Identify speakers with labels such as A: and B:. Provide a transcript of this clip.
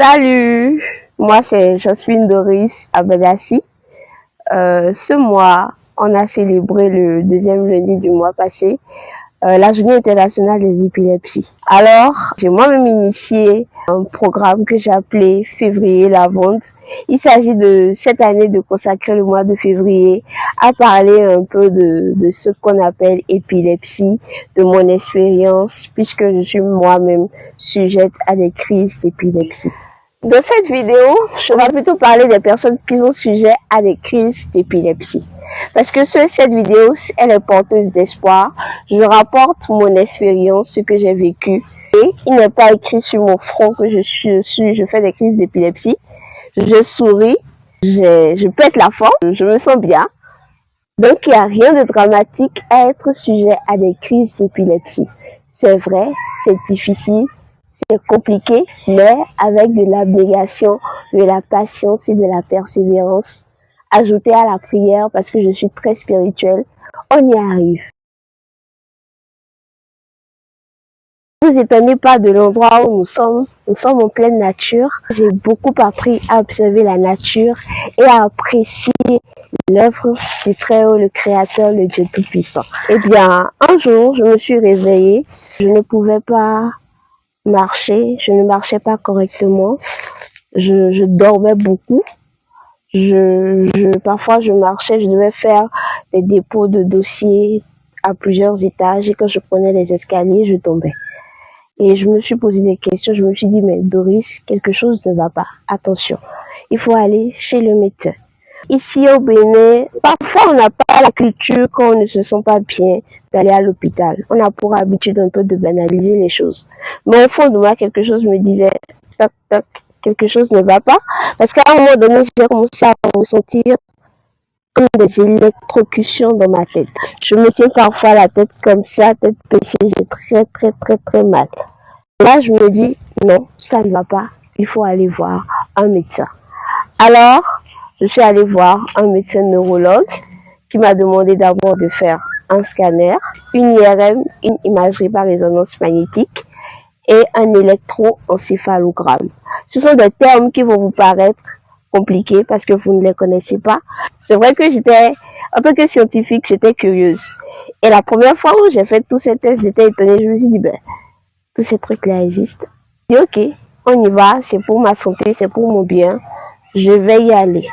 A: Salut, moi c'est Josephine Doris Abadassi. Ce mois, on a célébré le deuxième lundi du mois passé la journée internationale des épilepsies. Alors, j'ai moi-même initié un programme que j'ai appelé Février la vente. Il s'agit de cette année de consacrer le mois de février à parler un peu de ce qu'on appelle épilepsie, de mon expérience, puisque je suis moi-même sujette à des crises d'épilepsie. Dans cette vidéo, je vais plutôt parler des personnes qui sont sujettes à des crises d'épilepsie. Parce que cette vidéo, elle est porteuse d'espoir. Je rapporte mon expérience, ce que j'ai vécu. Et il n'est pas écrit sur mon front que je fais des crises d'épilepsie. Je souris, je pète la forme, je me sens bien. Donc, il n'y a rien de dramatique à être sujet à des crises d'épilepsie. C'est vrai, c'est difficile, c'est compliqué, mais avec de l'abnégation, de la patience et de la persévérance, ajouté à la prière parce que je suis très spirituelle, on y arrive. Ne vous étonnez pas de l'endroit où nous sommes en pleine nature. J'ai beaucoup appris à observer la nature et à apprécier l'œuvre du Très-Haut, le Créateur, le Dieu Tout-Puissant. Eh bien, un jour, je me suis réveillée, je ne pouvais pas marcher, je ne marchais pas correctement, je dormais beaucoup. Parfois je marchais, je devais faire des dépôts de dossiers à plusieurs étages et quand je prenais les escaliers, je tombais. Et je me suis posé des questions, je me suis dit, mais Doris, quelque chose ne va pas, attention, il faut aller chez le médecin. Ici au Bénin, parfois on n'a pas la culture quand on ne se sent pas bien d'aller à l'hôpital. On a pour habitude un peu de banaliser les choses. Mais au fond de moi, quelque chose me disait, toc, toc, quelque chose ne va pas. Parce qu'à un moment donné, j'ai commencé à ressentir comme des électrocutions dans ma tête. Je me tiens parfois la tête comme ça, tête baissée, j'ai très mal. Là, je me dis, non, ça ne va pas, il faut aller voir un médecin. Alors, je suis allée voir un médecin neurologue qui m'a demandé d'abord de faire un scanner, une IRM, une imagerie par résonance magnétique et un électroencéphalogramme. Ce sont des termes qui vont vous paraître compliqués parce que vous ne les connaissez pas. C'est vrai que j'étais un peu que scientifique, j'étais curieuse. Et la première fois où j'ai fait tous ces tests, j'étais étonnée. Je me suis dit, ben, tous ces trucs-là existent. Je dis, ok, on y va, c'est pour ma santé, c'est pour mon bien. Je vais y aller.